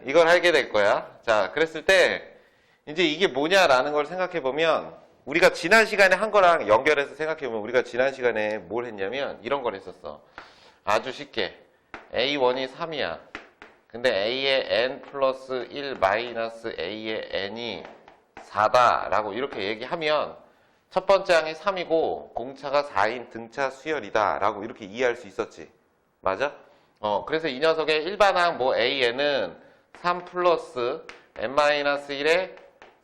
이걸 하게 될 거야. 자, 그랬을 때 이제 이게 뭐냐라는 걸 생각해 보면 우리가 지난 시간에 한 거랑 연결해서 생각해 보면 우리가 지난 시간에 뭘 했냐면 이런 걸 했었어. 아주 쉽게 A1이 3이야. 근데 A의 n 플러스 1 마이너스 A의 n이 4다라고 이렇게 얘기하면 첫 번째 항이 3이고 공차가 4인 등차 수열이다 라고 이렇게 이해할 수 있었지. 맞아? 그래서 이 녀석의 일반항 뭐 AN은 3 플러스 n-1의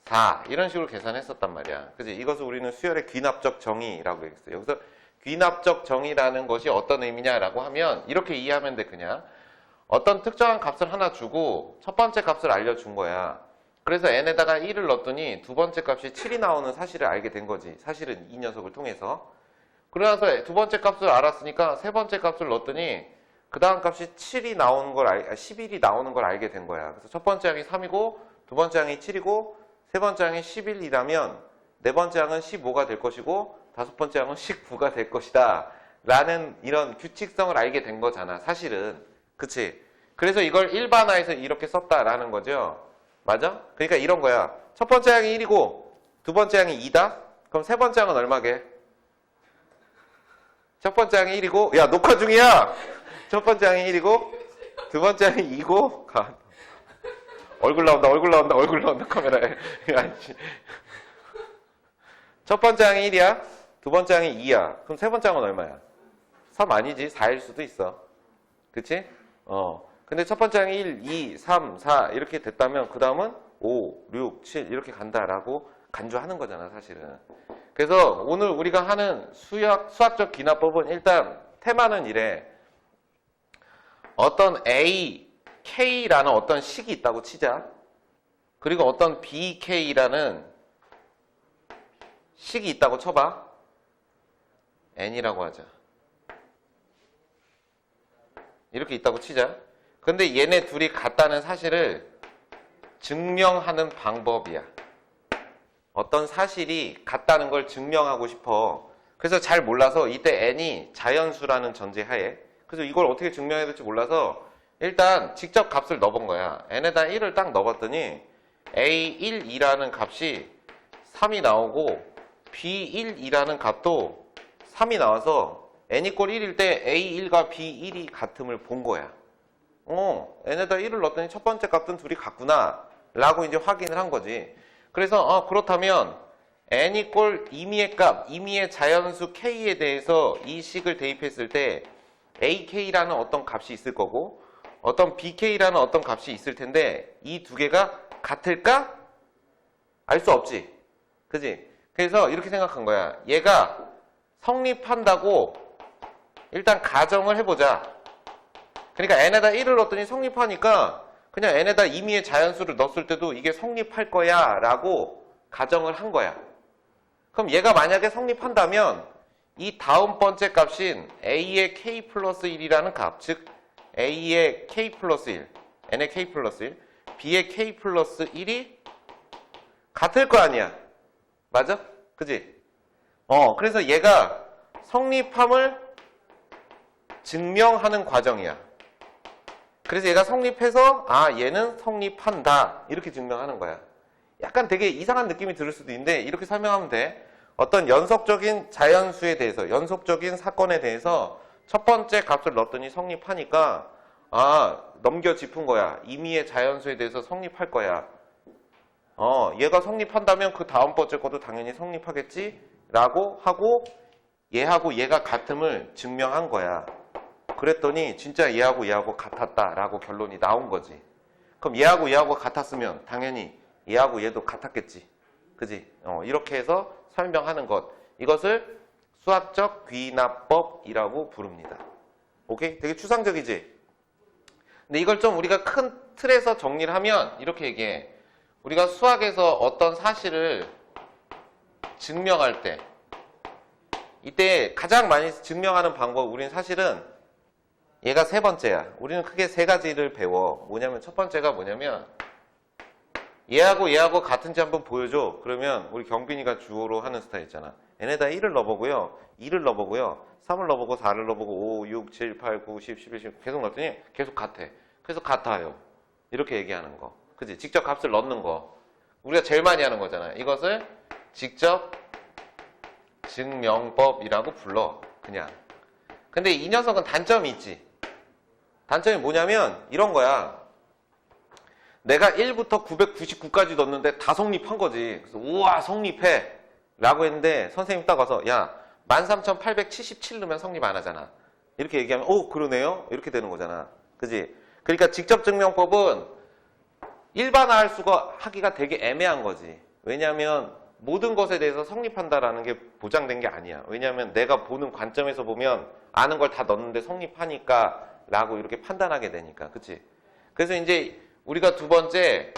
4 이런 식으로 계산했었단 말이야. 그지? 이것을 우리는 수열의 귀납적 정의라고 얘기했어요. 여기서 귀납적 정의라는 것이 어떤 의미냐라고 하면 이렇게 이해하면 돼. 그냥 어떤 특정한 값을 하나 주고 첫 번째 값을 알려준 거야. 그래서 n에다가 1을 넣었더니 두 번째 값이 7이 나오는 사실을 알게 된 거지. 사실은 이 녀석을 통해서. 그러면서 두 번째 값을 알았으니까 세 번째 값을 넣었더니 그 다음 값이 7이 나오는 걸 11이 나오는 걸 알게 된 거야. 그래서 첫 번째 항이 3이고 두 번째 항이 7이고 세 번째 항이 11이라면 네 번째 항은 15가 될 것이고 다섯 번째 항은 19가 될 것이다. 라는 이런 규칙성을 알게 된 거잖아. 사실은. 그치? 그래서 이걸 일반화해서 이렇게 썼다라는 거죠. 맞아? 그러니까 이런 거야. 첫 번째 항이 1이고 두 번째 항이 2다? 그럼 세 번째 항은 얼마게? 첫 번째 항이 1이고 야 녹화 중이야! 첫 번째 항이 1이고 두 번째 항이 2고 얼굴 나온다 카메라에. 첫 번째 항이 1이야. 두 번째 항이 2야. 그럼 세 번째 항은 얼마야? 3 아니지. 4일 수도 있어. 그치? 근데 첫 번째 항이 1, 2, 3, 4 이렇게 됐다면 그 다음은 5, 6, 7 이렇게 간다라고 간주하는 거잖아 사실은. 그래서 오늘 우리가 하는 수학적 기납법은 일단 테마는 이래. 어떤 A, K라는 어떤 식이 있다고 치자. 그리고 어떤 BK라는 식이 있다고 쳐봐. N이라고 하자. 이렇게 있다고 치자. 근데 얘네 둘이 같다는 사실을 증명하는 방법이야. 어떤 사실이 같다는 걸 증명하고 싶어. 그래서 잘 몰라서 이때 n이 자연수라는 전제하에 그래서 이걸 어떻게 증명해야 될지 몰라서 일단 직접 값을 넣어본 거야. n에다 1을 딱 넣어봤더니 a12라는 값이 3이 나오고 b12라는 값도 3이 나와서 n = 1일 때 a1과 b1이 같음을 본 거야. n에다 1을 넣었더니 첫 번째 값은 둘이 같구나 라고 이제 확인을 한 거지. 그래서 그렇다면 n = 임의의 값, 임의의 자연수 k에 대해서 이 식을 대입했을 때 ak라는 어떤 값이 있을 거고 어떤 bk라는 어떤 값이 있을 텐데 이 두 개가 같을까? 알 수 없지. 그지? 그래서 이렇게 생각한 거야. 얘가 성립한다고 일단 가정을 해보자. 그러니까 n에다 1을 넣었더니 성립하니까 그냥 n에다 임의의 자연수를 넣었을 때도 이게 성립할 거야 라고 가정을 한 거야. 그럼 얘가 만약에 성립한다면 이 다음 번째 값인 a의 k 플러스 1이라는 값, 즉 a의 k 플러스 1, n의 k 플러스 1, b의 k 플러스 1이 같을 거 아니야. 맞아? 그지? 그래서 얘가 성립함을 증명하는 과정이야. 그래서 얘가 성립해서 얘는 성립한다 이렇게 증명하는 거야. 약간 되게 이상한 느낌이 들을 수도 있는데 이렇게 설명하면 돼. 어떤 연속적인 자연수에 대해서 연속적인 사건에 대해서 첫 번째 값을 넣었더니 성립하니까 넘겨 짚은 거야. 임의의 자연수에 대해서 성립할 거야. 얘가 성립한다면 그 다음 번째 것도 당연히 성립하겠지 라고 하고 얘하고 얘가 같음을 증명한 거야. 그랬더니 진짜 얘하고 얘하고 같았다라고 결론이 나온 거지. 그럼 얘하고 얘하고 같았으면 당연히 얘하고 얘도 같았겠지. 그지? 이렇게 해서 설명하는 것. 이것을 수학적 귀납법이라고 부릅니다. 오케이? 되게 추상적이지? 근데 이걸 좀 우리가 큰 틀에서 정리를 하면 이렇게 얘기해. 우리가 수학에서 어떤 사실을 증명할 때 이때 가장 많이 증명하는 방법 우리는 사실은 얘가 세 번째야. 우리는 크게 세 가지를 배워. 뭐냐면 첫 번째가 뭐냐면 얘하고 얘하고 같은지 한번 보여줘. 그러면 우리 경빈이가 주어로 하는 스타일 있잖아. n에다 1을 넣어보고요. 2를 넣어보고요. 3을 넣어보고 4를 넣어보고 5, 6, 7, 8, 9, 10, 11, 12 계속 넣었더니 계속 같아. 그래서 같아요. 이렇게 얘기하는 거. 그지? 직접 값을 넣는 거. 우리가 제일 많이 하는 거잖아. 이것을 직접 증명법이라고 불러. 그냥. 근데 이 녀석은 단점이 있지. 단점이 뭐냐면 이런 거야. 내가 1부터 999까지 넣었는데 다 성립한 거지. 그래서 우와 성립해 라고 했는데 선생님 딱 와서 야 13,877 넣으면 성립 안 하잖아. 이렇게 얘기하면 오 그러네요? 이렇게 되는 거잖아. 그지? 그러니까 직접 증명법은 일반화할 수가 하기가 되게 애매한 거지. 왜냐하면 모든 것에 대해서 성립한다라는 게 보장된 게 아니야. 왜냐하면 내가 보는 관점에서 보면 아는 걸 다 넣었는데 성립하니까 라고 이렇게 판단하게 되니까. 그치? 그래서 이제 우리가 두 번째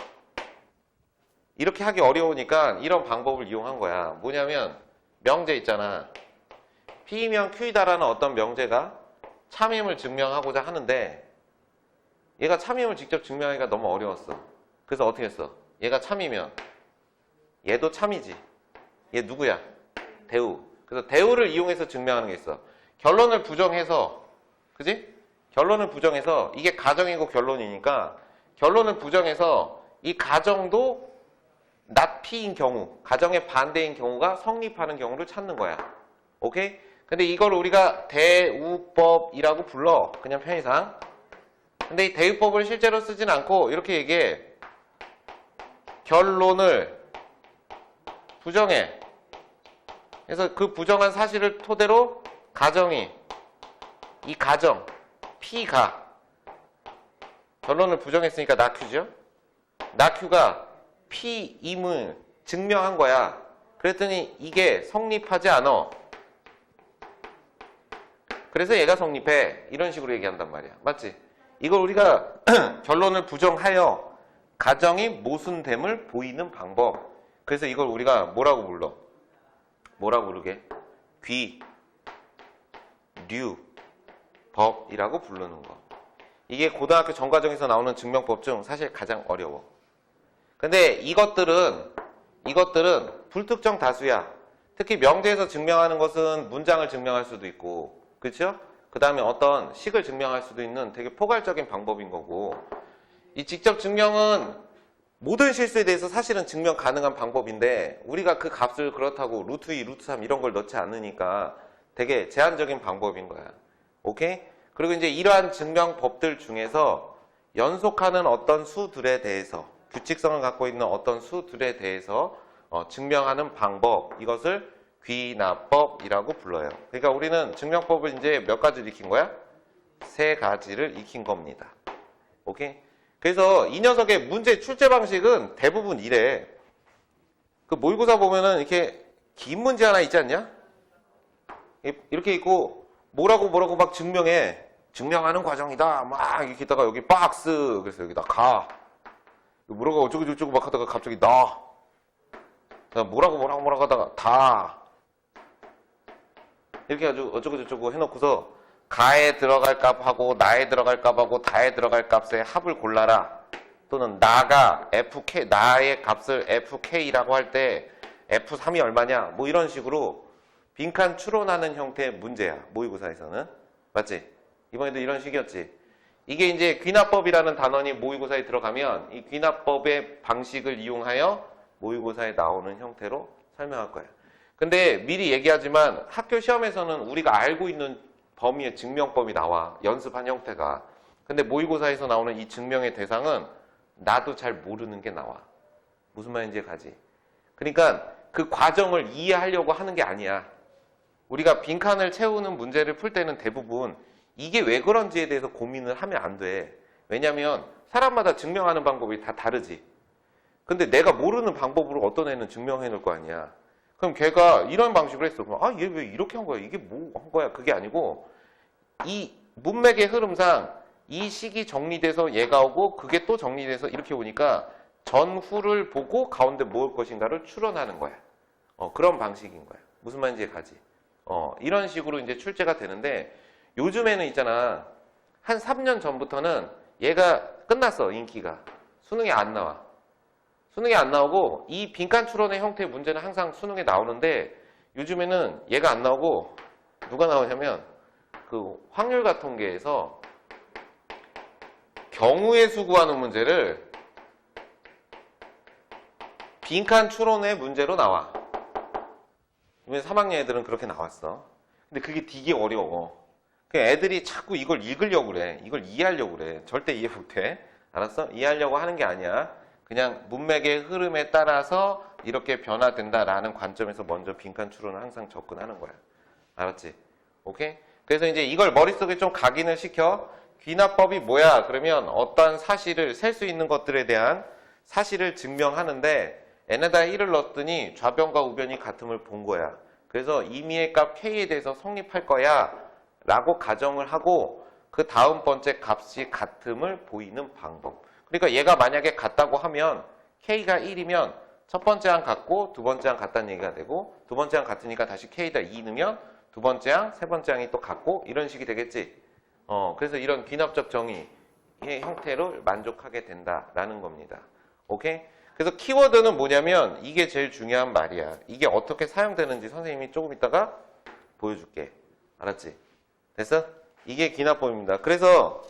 이렇게 하기 어려우니까 이런 방법을 이용한 거야. 뭐냐면 명제 있잖아. P이면 Q이다라는 어떤 명제가 참임을 증명하고자 하는데 얘가 참임을 직접 증명하기가 너무 어려웠어. 그래서 어떻게 했어? 얘가 참이면 얘도 참이지. 얘 누구야? 대우. 그래서 대우를 이용해서 증명하는 게 있어. 결론을 부정해서 그지? 결론을 부정해서 이게 가정이고 결론이니까 결론을 부정해서 이 가정도 not P인 경우, 가정의 반대인 경우가 성립하는 경우를 찾는 거야. 오케이? 근데 이걸 우리가 대우법이라고 불러. 그냥 편의상. 근데 이 대우법을 실제로 쓰진 않고 이렇게 얘기해. 결론을 부정해. 그래서 그 부정한 사실을 토대로 가정이 이 가정 P가 결론을 부정했으니까 나큐죠. 나큐가 P임을 증명한 거야. 그랬더니 이게 성립하지 않아. 그래서 얘가 성립해. 이런 식으로 얘기한단 말이야. 맞지? 이걸 우리가 결론을 부정하여 가정이 모순됨을 보이는 방법. 그래서 이걸 우리가 뭐라고 불러? 뭐라고 부르게? 법이라고 부르는 거. 이게 고등학교 전과정에서 나오는 증명법 중 사실 가장 어려워. 근데 이것들은 불특정 다수야. 특히 명제에서 증명하는 것은 문장을 증명할 수도 있고, 그렇죠? 그 다음에 어떤 식을 증명할 수도 있는 되게 포괄적인 방법인 거고, 이 직접 증명은 모든 실수에 대해서 사실은 증명 가능한 방법인데 우리가 그 값을 그렇다고 루트 2, 루트 3 이런 걸 넣지 않으니까 되게 제한적인 방법인 거야. 오케이? 그리고 이제 이러한 증명법들 중에서 연속하는 어떤 수들에 대해서 규칙성을 갖고 있는 어떤 수들에 대해서 증명하는 방법, 이것을 귀납법이라고 불러요. 그러니까 우리는 증명법을 이제 몇 가지를 익힌 거야? 3가지를 익힌 겁니다. 오케이? 그래서 이 녀석의 문제 출제 방식은 대부분 이래. 그 모의고사 보면은 이렇게 긴 문제 하나 있지 않냐? 이렇게 있고 뭐라고 막 증명해. 증명하는 과정이다. 막 이렇게 있다가 여기 박스. 그래서 여기다 가. 뭐라고 어쩌고 막 하다가 갑자기 나. 뭐라고 하다가 다. 이렇게 아주 어쩌고 해놓고서 가에 들어갈 값하고 나에 들어갈 값하고 다에 들어갈 값의 합을 골라라. 또는 나가 fk, 나의 값을 fk라고 할 때 f3이 얼마냐. 뭐 이런 식으로 빈칸 추론하는 형태의 문제야. 모의고사에서는. 맞지? 이번에도 이런 식이었지. 이게 이제 귀납법이라는 단원이 모의고사에 들어가면 이 귀납법의 방식을 이용하여 모의고사에 나오는 형태로 설명할 거야. 근데 미리 얘기하지만 학교 시험에서는 우리가 알고 있는 범위의 증명법이 나와. 연습한 형태가. 근데 모의고사에서 나오는 이 증명의 대상은 나도 잘 모르는 게 나와. 무슨 말인지 가지. 그러니까 그 과정을 이해하려고 하는 게 아니야. 우리가 빈칸을 채우는 문제를 풀 때는 대부분 이게 왜 그런지에 대해서 고민을 하면 안 돼. 왜냐면 사람마다 증명하는 방법이 다 다르지. 근데 내가 모르는 방법으로 어떤 애는 증명해 놓을 거 아니야. 그럼 걔가 이런 방식으로 했어. 그럼 얘 왜 이렇게 한 거야? 이게 뭐 한 거야? 그게 아니고 이 문맥의 흐름상 이 식이 정리돼서 얘가 오고 그게 또 정리돼서 이렇게 오니까 전후를 보고 가운데 뭐 올 것인가를 추론하는 거야. 그런 방식인 거야. 무슨 말인지 가지. 이런 식으로 이제 출제가 되는데 요즘에는 있잖아. 한 3년 전부터는 얘가 끝났어. 인기가. 수능에 안 나와. 수능에 안 나오고 이 빈칸 추론의 형태의 문제는 항상 수능에 나오는데 요즘에는 얘가 안 나오고 누가 나오냐면 그 확률과 통계에서 경우의 수 구하는 문제를 빈칸 추론의 문제로 나와. 이번 3학년 애들은 그렇게 나왔어. 근데 그게 되게 어려워. 애들이 자꾸 이걸 읽으려고 그래. 이걸 이해하려고 그래. 절대 이해 못해. 알았어? 이해하려고 하는 게 아니야. 그냥 문맥의 흐름에 따라서 이렇게 변화된다라는 관점에서 먼저 빈칸 추론을 항상 접근하는 거야. 알았지? 오케이? 그래서 이제 이걸 머릿속에 좀 각인을 시켜. 귀납법이 뭐야? 그러면 어떤 사실을, 셀 수 있는 것들에 대한 사실을 증명하는데 n에다 1을 넣었더니 좌변과 우변이 같음을 본 거야. 그래서 임의의 값 k에 대해서 성립할 거야 라고 가정을 하고 그 다음 번째 값이 같음을 보이는 방법. 그러니까 얘가 만약에 같다고 하면 k가 1이면 첫 번째 항 같고 두 번째 항 같다는 얘기가 되고 두 번째 항 같으니까 다시 k에다 2 넣으면 두 번째 항, 세 번째 항이 또 같고 이런 식이 되겠지. 그래서 이런 귀납적 정의의 형태로 만족하게 된다라는 겁니다. 오케이? 그래서 키워드는 뭐냐면 이게 제일 중요한 말이야. 이게 어떻게 사용되는지 선생님이 조금 이따가 보여줄게. 알았지? 됐어? 이게 귀납법입니다. 그래서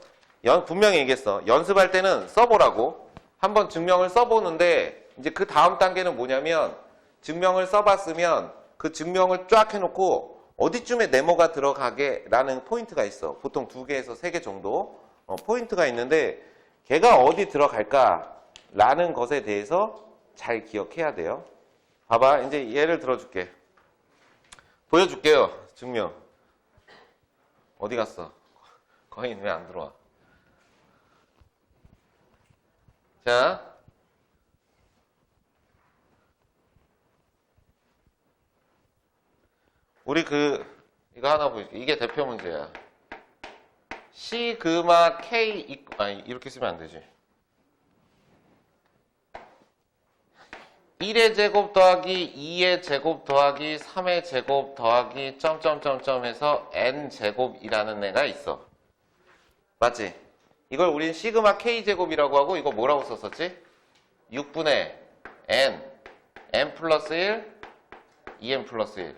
분명히 얘기했어. 연습할 때는 써보라고. 한번 증명을 써보는데 이제 그 다음 단계는 뭐냐면 증명을 써봤으면 그 증명을 쫙 해놓고 어디쯤에 네모가 들어가게 라는 포인트가 있어. 보통 2개에서 3개 정도 포인트가 있는데 걔가 어디 들어갈까 라는 것에 대해서 잘 기억해야 돼요. 봐봐. 이제 예를 들어줄게. 보여줄게요. 증명. 어디 갔어? 거인 왜 안 들어와? 자, 우리 이거 하나 보여줄게. 이게 대표 문제야. 시그마 K, 아니, 이렇게 쓰면 안 되지. 1의 제곱 더하기 2의 제곱 더하기 3의 제곱 더하기 점점점점 해서 n제곱이라는 애가 있어. 맞지? 이걸 우린 시그마 K제곱이라고 하고 이거 뭐라고 썼었지? 6분의 n 플러스 1, 2n 플러스 1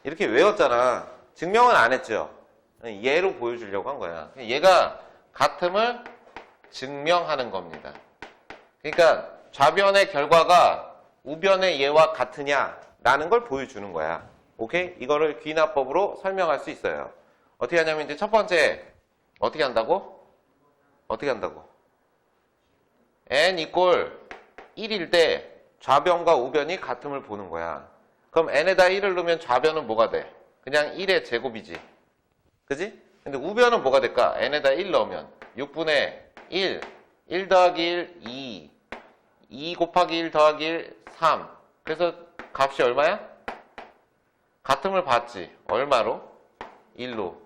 이렇게 외웠잖아. 증명은 안 했죠? 얘로 보여주려고 한 거야. 얘가 같음을 증명하는 겁니다. 그러니까 좌변의 결과가 우변의 얘와 같으냐라는 걸 보여주는 거야. 오케이? 이거를 귀납법으로 설명할 수 있어요. 어떻게 하냐면 이제 첫 번째 어떻게 한다고? 어떻게 한다고? n 이꼴 1일 때 좌변과 우변이 같음을 보는 거야. 그럼 n에다 1을 넣으면 좌변은 뭐가 돼? 그냥 1의 제곱이지. 그지? 근데 우변은 뭐가 될까? n에다 1 넣으면 6분의 1 더하기 1, 2 곱하기 1 더하기 1, 3. 그래서 값이 얼마야? 같음을 봤지. 얼마로? 1로.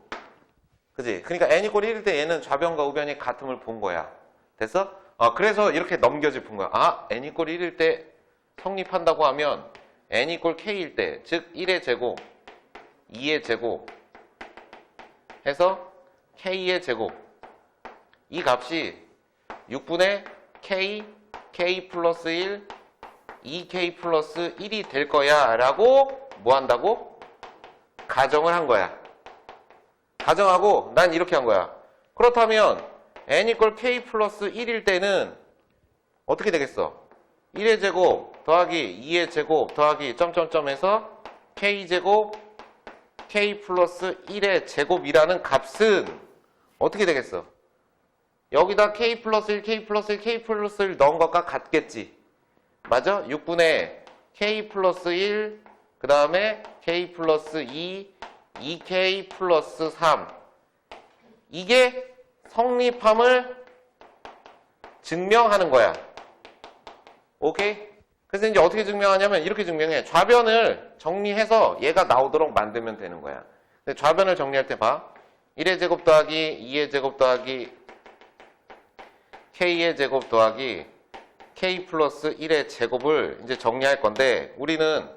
그지? 그러니까 n 이꼴 1일 때 얘는 좌변과 우변이 같음을 본 거야. 됐어? 그래서 이렇게 넘겨짚은 거야. n 이꼴 1일 때 성립한다고 하면 n 이꼴 k일 때, 즉 1의 제곱, 2의 제곱 해서 k의 제곱. 이 값이 6분의 k 플러스 1, 2k 플러스 1이 될 거야 라고 뭐 한다고? 가정을 한 거야. 가정하고 난 이렇게 한 거야. 그렇다면 n 이꼴 k 플러스 1일 때는 어떻게 되겠어? 1의 제곱 더하기 2의 제곱 더하기 점점점 해서 k제곱 k 플러스 1의 제곱이라는 값은 어떻게 되겠어? 여기다 k 플러스 1, k 플러스 1, k 플러스 1 넣은 것과 같겠지. 맞아? 6분의 k 플러스 1, 그 다음에 k 플러스 2, 2k 플러스 3. 이게 성립함을 증명하는 거야. 오케이? 그래서 이제 어떻게 증명하냐면 이렇게 증명해. 좌변을 정리해서 얘가 나오도록 만들면 되는 거야. 근데 좌변을 정리할 때 봐. 1의 제곱 더하기 2의 제곱 더하기 k의 제곱 더하기 k 플러스 1의 제곱을 이제 정리할 건데 우리는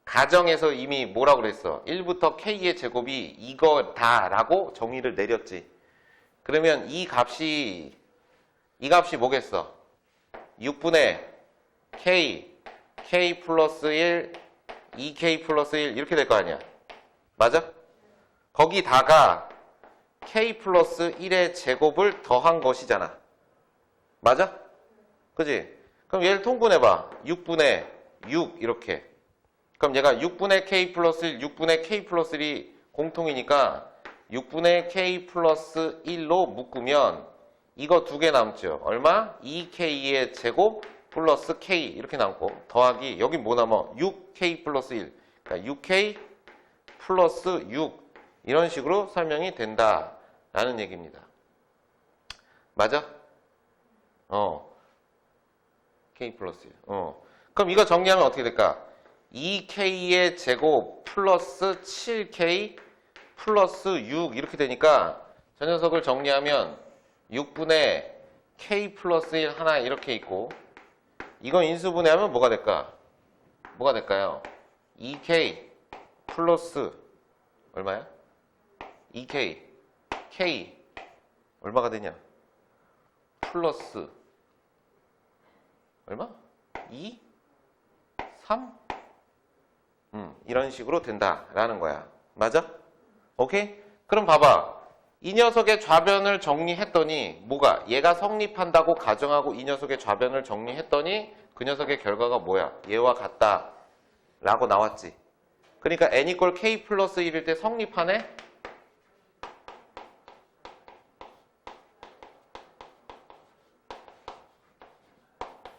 가정에서 이미 뭐라고 그랬어? 1부터 k의 제곱이 이거다라고 정의를 내렸지. 그러면 이 값이 뭐겠어? 6분의 k 플러스 1, 2k 플러스 1 이렇게 될 거 아니야. 맞아? 거기다가 k 플러스 1의 제곱을 더한 것이잖아. 맞아? 그지? 그럼 얘를 통분해봐. 6분의 6 이렇게. 그럼 얘가 6분의 k 플러스 1, 6분의 k 플러스 1이 공통이니까 6분의 k 플러스 1로 묶으면 이거 두 개 남죠. 얼마? 2k의 제곱 플러스 k 이렇게 남고 더하기 여기 뭐 남아? 6k 플러스 1. 그러니까 6k 플러스 6 이런 식으로 설명이 된다라는 얘기입니다. 맞아? k 플러스 1. 그럼 이거 정리하면 어떻게 될까? 2k의 제곱 플러스 7k 플러스 6 이렇게 되니까 저 녀석을 정리하면 6분의 k 플러스 1 하나 이렇게 있고 이거 인수분해하면 뭐가 될까? 뭐가 될까요? 2k 플러스 얼마야? 2k k 얼마가 되냐? 플러스 얼마? 2? 3? 이런 식으로 된다라는 거야. 맞아? 오케이? 그럼 봐봐. 이 녀석의 좌변을 정리했더니 뭐가? 얘가 성립한다고 가정하고 이 녀석의 좌변을 정리했더니 그 녀석의 결과가 뭐야? 얘와 같다 라고 나왔지. 그러니까 n 이퀄 k 플러스 1일 때 성립하네?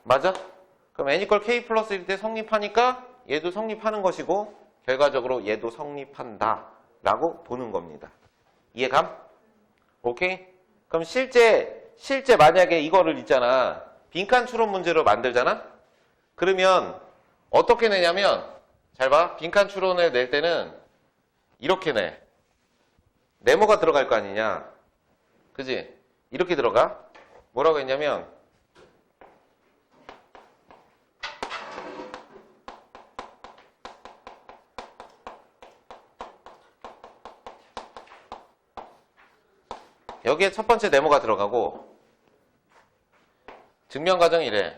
맞아? 그럼 n 이퀄 k 플러스 1일 때 성립하니까 얘도 성립하는 것이고 결과적으로 얘도 성립한다 라고 보는 겁니다. 이해감? 오케이? 그럼 실제 만약에 이거를 있잖아. 빈칸 추론 문제로 만들잖아? 그러면 어떻게 내냐면 잘 봐. 빈칸 추론을 낼 때는 이렇게 내. 네모가 들어갈 거 아니냐. 그지? 이렇게 들어가. 뭐라고 했냐면 여기에 첫 번째 네모가 들어가고 증명 과정이 이래.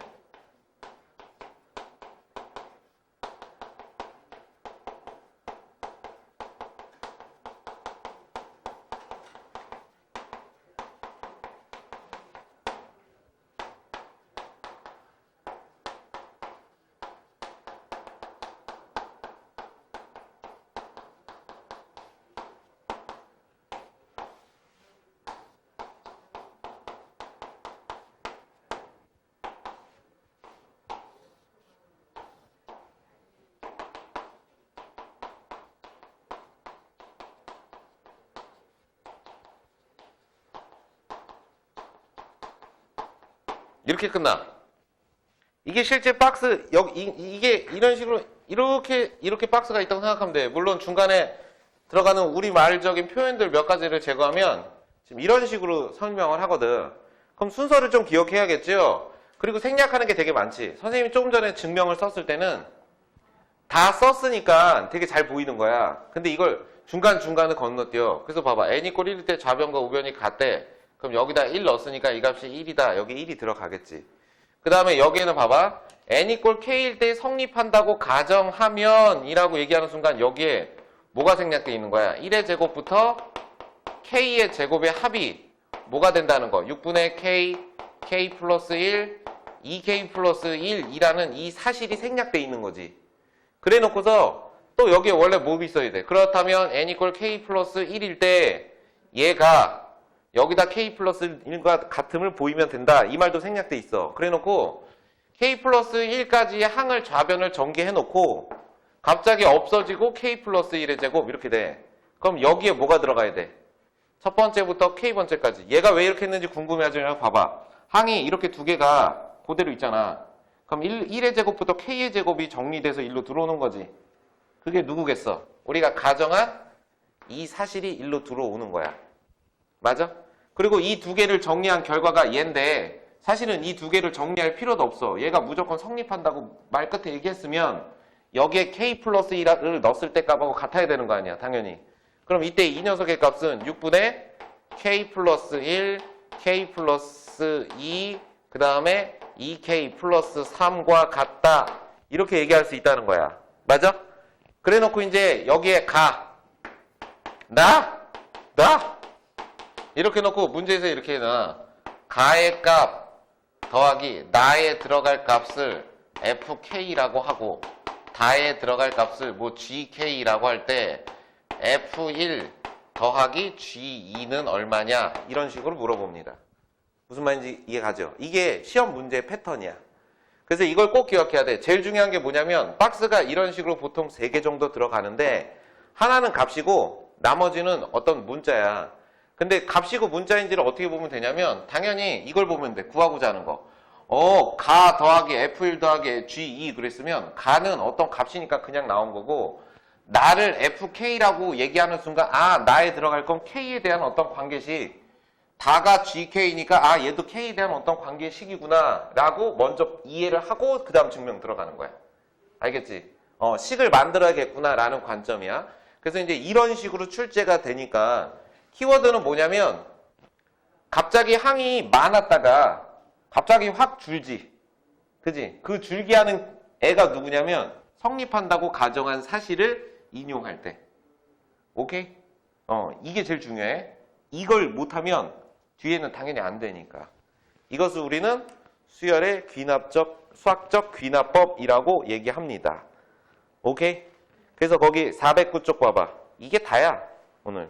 이렇게 끝나. 이게 실제 박스, 이게 이런 식으로, 이렇게 박스가 있다고 생각하면 돼. 물론 중간에 들어가는 우리말적인 표현들 몇 가지를 제거하면 지금 이런 식으로 설명을 하거든. 그럼 순서를 좀 기억해야겠죠? 그리고 생략하는 게 되게 많지. 선생님이 조금 전에 증명을 썼을 때는 다 썼으니까 되게 잘 보이는 거야. 근데 이걸 중간중간을 건너뛰어. 그래서 봐봐. n 이퀄 1일 때 좌변과 우변이 같대. 그럼 여기다 1 넣었으니까 이 값이 1이다. 여기 1이 들어가겠지. 그 다음에 여기에는 봐봐. n 이퀄 k일 때 성립한다고 가정하면 이라고 얘기하는 순간 여기에 뭐가 생략되어 있는 거야? 1의 제곱부터 k의 제곱의 합이 뭐가 된다는 거? 6분의 k 플러스 1, 2k 플러스 1이라는 이 사실이 생략되어 있는 거지. 그래 놓고서 또 여기에 원래 mov이 있어야 돼. 그렇다면 n 이퀄 k 플러스 1일 때 얘가 여기다 k 플러스 1과 같음을 보이면 된다. 이 말도 생략돼 있어. 그래 놓고 k 플러스 1까지의 항을 좌변을 전개해 놓고 갑자기 없어지고 k 플러스 1의 제곱 이렇게 돼. 그럼 여기에 뭐가 들어가야 돼? 첫 번째부터 k번째까지. 얘가 왜 이렇게 했는지 궁금해하지만 봐봐. 항이 이렇게 두 개가 그대로 있잖아. 그럼 1의 제곱부터 k의 제곱이 정리돼서 1로 들어오는 거지. 그게 누구겠어? 우리가 가정한 이 사실이 1로 들어오는 거야. 맞아? 그리고 이 두 개를 정리한 결과가 얘인데 사실은 이 두 개를 정리할 필요도 없어. 얘가 무조건 성립한다고 말 끝에 얘기했으면 여기에 k 플러스 1을 넣었을 때 값하고 같아야 되는 거 아니야. 당연히. 그럼 이때 이 녀석의 값은 6분의 k 플러스 1, k 플러스 2, 그 다음에 2k 플러스 3과 같다. 이렇게 얘기할 수 있다는 거야. 맞아? 그래 놓고 이제 여기에 나, 이렇게 놓고 문제에서 이렇게 해놔. 가의 값 더하기 나에 들어갈 값을 fk라고 하고 다에 들어갈 값을 뭐 gk라고 할 때 f1 더하기 g2는 얼마냐 이런 식으로 물어봅니다. 무슨 말인지 이해가죠? 이게 시험 문제 패턴이야. 그래서 이걸 꼭 기억해야 돼. 제일 중요한 게 뭐냐면 박스가 이런 식으로 보통 3개 정도 들어가는데 하나는 값이고 나머지는 어떤 문자야. 근데 값이고 문자인지를 어떻게 보면 되냐면 당연히 이걸 보면 돼. 구하고자 하는 거. 가 더하기 F1 더하기 G2 그랬으면 가는 어떤 값이니까 그냥 나온 거고 나를 FK라고 얘기하는 순간 나에 들어갈 건 K에 대한 어떤 관계식 다가 GK니까 얘도 K에 대한 어떤 관계식이구나 라고 먼저 이해를 하고 그 다음 증명 들어가는 거야. 알겠지? 식을 만들어야겠구나 라는 관점이야. 그래서 이제 이런 식으로 출제가 되니까 키워드는 뭐냐면 갑자기 항이 많았다가 갑자기 확 줄지. 그지? 그 줄기 하는 애가 누구냐면 성립한다고 가정한 사실을 인용할 때. 오케이? 이게 제일 중요해. 이걸 못하면 뒤에는 당연히 안 되니까. 이것을 우리는 수열의 수학적 귀납법이라고 얘기합니다. 오케이? 그래서 거기 409쪽 봐봐. 이게 다야, 오늘.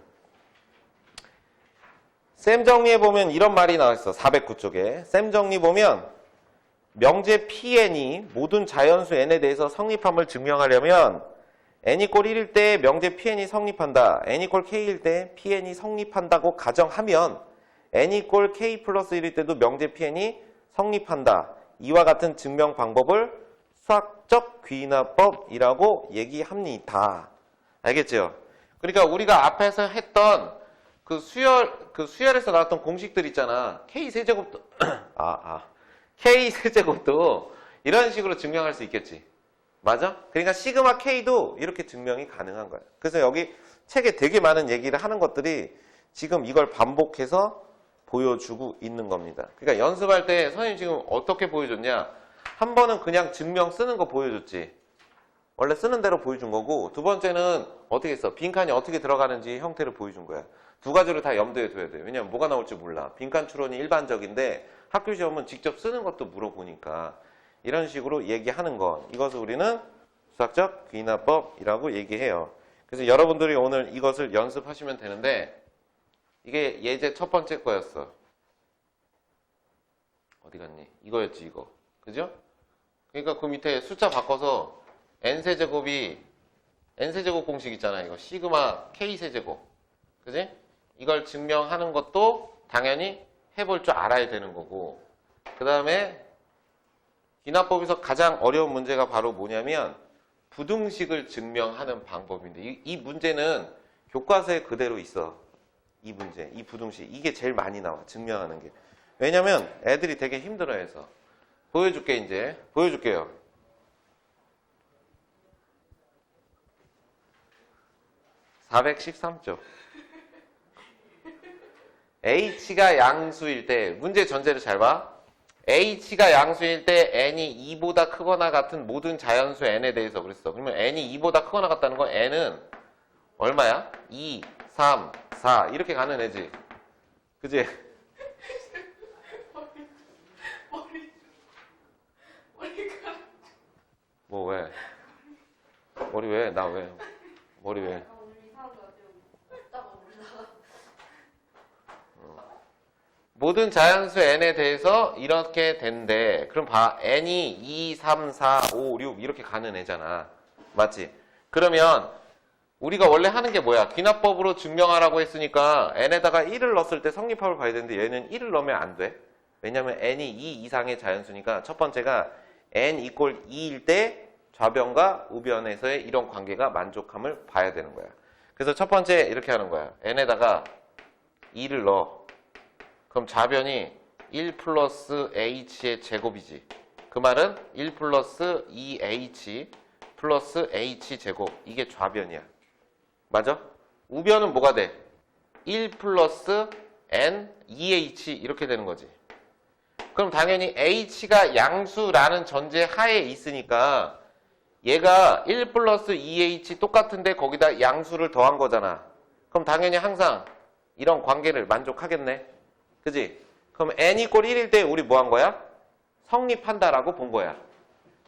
쌤 정리해보면 이런 말이 나와있어. 409쪽에. 쌤 정리 보면 명제 Pn이 모든 자연수 N에 대해서 성립함을 증명하려면 N = 1일 때 명제 Pn이 성립한다. N = K일 때 Pn이 성립한다고 가정하면 N = K 플러스 1일 때도 명제 Pn이 성립한다. 이와 같은 증명 방법을 수학적 귀납법이라고 얘기합니다. 알겠죠? 그러니까 우리가 앞에서 했던 그 수열에서 나왔던 공식들 있잖아. K 세제곱도 K 세제곱도 이런 식으로 증명할 수 있겠지. 맞아? 그러니까 시그마 K도 이렇게 증명이 가능한 거야. 그래서 여기 책에 되게 많은 얘기를 하는 것들이 지금 이걸 반복해서 보여주고 있는 겁니다. 그러니까 연습할 때 선생님 지금 어떻게 보여줬냐? 한 번은 그냥 증명 쓰는 거 보여줬지. 원래 쓰는 대로 보여준 거고, 두 번째는 어떻게 했어? 빈칸이 어떻게 들어가는지 형태를 보여준 거야. 두 가지를 다 염두에 둬야 돼. 왜냐면 뭐가 나올지 몰라. 빈칸 추론이 일반적인데 학교 시험은 직접 쓰는 것도 물어보니까 이런 식으로 얘기하는 것. 이것을 우리는 수학적 귀납법이라고 얘기해요. 그래서 여러분들이 오늘 이것을 연습하시면 되는데 이게 예제 첫 번째 거였어. 어디 갔니? 이거였지, 이거. 그죠? 그러니까 그 밑에 숫자 바꿔서 n세제곱 공식 있잖아. 이거 시그마 k세제곱. 그지? 이걸 증명하는 것도 당연히 해볼 줄 알아야 되는 거고. 그 다음에 귀납법에서 가장 어려운 문제가 바로 뭐냐면 부등식을 증명하는 방법인데 이 문제는 교과서에 그대로 있어. 이 문제, 이 부등식. 이게 제일 많이 나와. 증명하는 게. 왜냐면 애들이 되게 힘들어해서. 보여줄게 이제. 보여줄게요. (413쪽) h가 양수일 때 문제 전제를 잘 봐. h가 양수일 때 n이 2보다 크거나 같은 모든 자연수 n에 대해서 그랬어. 그러면 n이 2보다 크거나 같다는 건 n은 얼마야? 2, 3, 4 이렇게 가는 애지. 그지? 뭐 왜? 머리 왜? 나 왜? 머리 왜? 모든 자연수 n에 대해서 이렇게 된대. 그럼 봐. n이 2, 3, 4, 5, 6 이렇게 가는 애잖아. 맞지? 그러면 우리가 원래 하는 게 뭐야? 귀납법으로 증명하라고 했으니까 n에다가 1을 넣었을 때 성립합을 봐야 되는데 얘는 1을 넣으면 안 돼. 왜냐면 n이 2 이상의 자연수니까 첫 번째가 n = 2일 때 좌변과 우변에서의 이런 관계가 만족함을 봐야 되는 거야. 그래서 첫 번째 이렇게 하는 거야. n에다가 2를 넣어. 그럼 좌변이 1 플러스 h의 제곱이지. 그 말은 1 플러스 2h 플러스 h 제곱. 이게 좌변이야. 맞아? 우변은 뭐가 돼? 1 플러스 n 2h 이렇게 되는 거지. 그럼 당연히 h가 양수라는 전제 하에 있으니까 얘가 1 플러스 2h 똑같은데 거기다 양수를 더한 거잖아. 그럼 당연히 항상 이런 관계를 만족하겠네. 그지? 그럼 n 이꼴 1일 때 우리 뭐 한 거야? 성립한다라고 본 거야.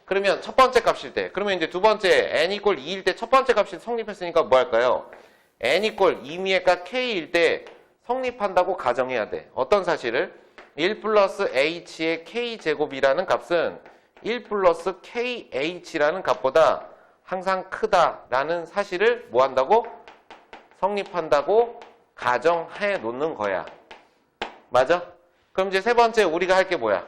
그러면 첫 번째 값일 때, 그러면 이제 두 번째 n 이꼴 2일 때 첫 번째 값이 성립했으니까 뭐 할까요? n 이꼴 2미의 값 k일 때 성립한다고 가정해야 돼. 어떤 사실을? 1 플러스 h의 k제곱이라는 값은 1 플러스 kh라는 값보다 항상 크다라는 사실을 뭐 한다고? 성립한다고 가정해 놓는 거야. 맞아? 그럼 이제 세 번째 우리가 할 게 뭐야?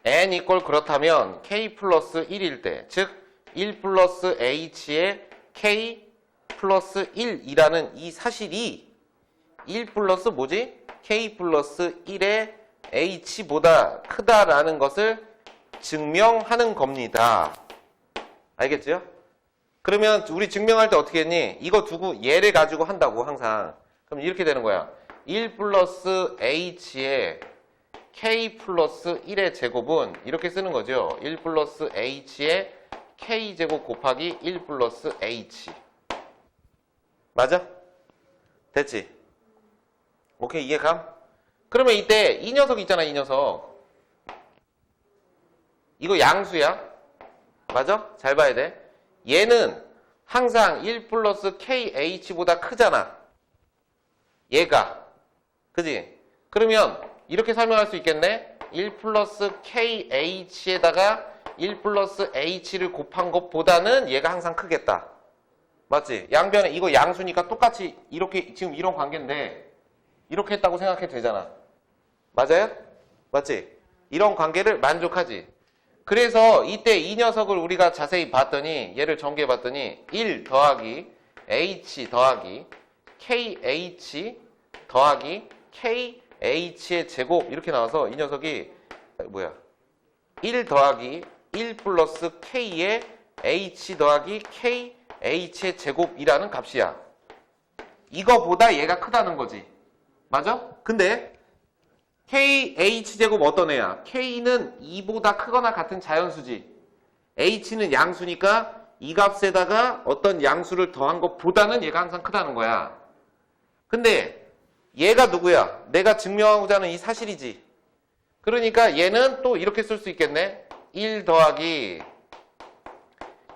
n 이꼴 그렇다면 k 플러스 1일 때, 즉 1 플러스 h의 k 플러스 1이라는 이 사실이 1 플러스 뭐지? k 플러스 1의 h보다 크다라는 것을 증명하는 겁니다. 알겠죠? 그러면 우리 증명할 때 어떻게 했니? 이거 두고 얘를 가지고 한다고 항상. 그럼 이렇게 되는 거야. 1 플러스 h의 k 플러스 1의 제곱은 이렇게 쓰는 거죠. 1 플러스 h의 k제곱 곱하기 1 플러스 h. 맞아? 됐지? 오케이, 이해감? 그러면 이때 이 녀석 있잖아, 이 녀석. 이거 양수야. 맞아? 잘 봐야 돼. 얘는 항상 1 플러스 kh보다 크잖아. 얘가. 그지? 그러면 이렇게 설명할 수 있겠네. 1 플러스 kh에다가 1 플러스 h를 곱한 것보다는 얘가 항상 크겠다. 맞지? 양변에 이거 양수니까 똑같이 이렇게 지금 이런 관계인데 이렇게 했다고 생각해도 되잖아. 맞아요? 맞지? 이런 관계를 만족하지. 그래서 이때 이 녀석을 우리가 자세히 봤더니 얘를 전개해 봤더니 1 더하기 h 더하기 kh 더하기 kh의 제곱 이렇게 나와서 이 녀석이 뭐야? 1 더하기 1 플러스 k의 h 더하기 kh의 제곱이라는 값이야. 이거보다 얘가 크다는 거지. 맞아? 근데 kh 제곱 어떤 애야? k는 2보다 크거나 같은 자연수지. h는 양수니까 이 값에다가 어떤 양수를 더한 것보다는 얘가 항상 크다는 거야. 근데 얘가 누구야? 내가 증명하고자 하는 이 사실이지. 그러니까 얘는 또 이렇게 쓸 수 있겠네. 1 더하기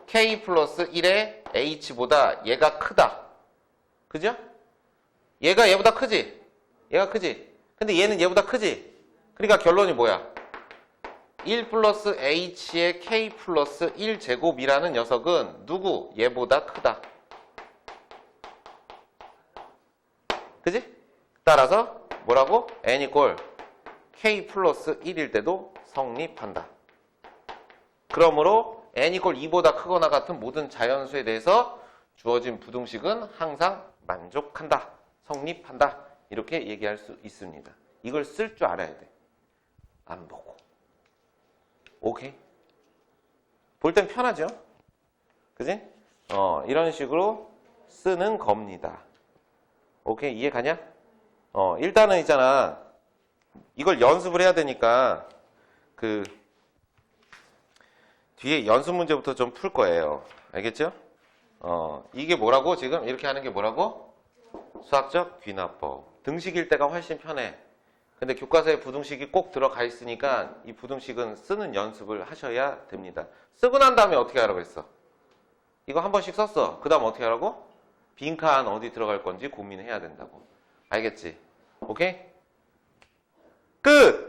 k 플러스 1의 h보다 얘가 크다. 그죠? 얘가 얘보다 크지? 얘가 크지? 근데 얘는 얘보다 크지? 그러니까 결론이 뭐야? 1 플러스 h의 k 플러스 1 제곱이라는 녀석은 누구? 얘보다 크다. 그지? 따라서 뭐라고? n 이꼴 k 플러스 1일 때도 성립한다. 그러므로 n 이꼴 2보다 크거나 같은 모든 자연수에 대해서 주어진 부등식은 항상 만족한다. 성립한다. 이렇게 얘기할 수 있습니다. 이걸 쓸 줄 알아야 돼. 안 보고. 오케이? 볼 땐 편하죠? 그지? 이런 식으로 쓰는 겁니다. 오케이? 이해 가냐? 일단은 있잖아. 이걸 연습을 해야 되니까 그 뒤에 연습 문제부터 좀 풀 거예요. 알겠죠? 이게 뭐라고? 지금 이렇게 하는 게 뭐라고? 수학적 귀납법. 등식일 때가 훨씬 편해. 근데 교과서에 부등식이 꼭 들어가 있으니까 이 부등식은 쓰는 연습을 하셔야 됩니다. 쓰고 난 다음에 어떻게 하라고 했어? 이거 한 번씩 썼어. 그 다음 어떻게 하라고? 빈칸 어디 들어갈 건지 고민해야 된다고. 알겠지? 오케이? 끝!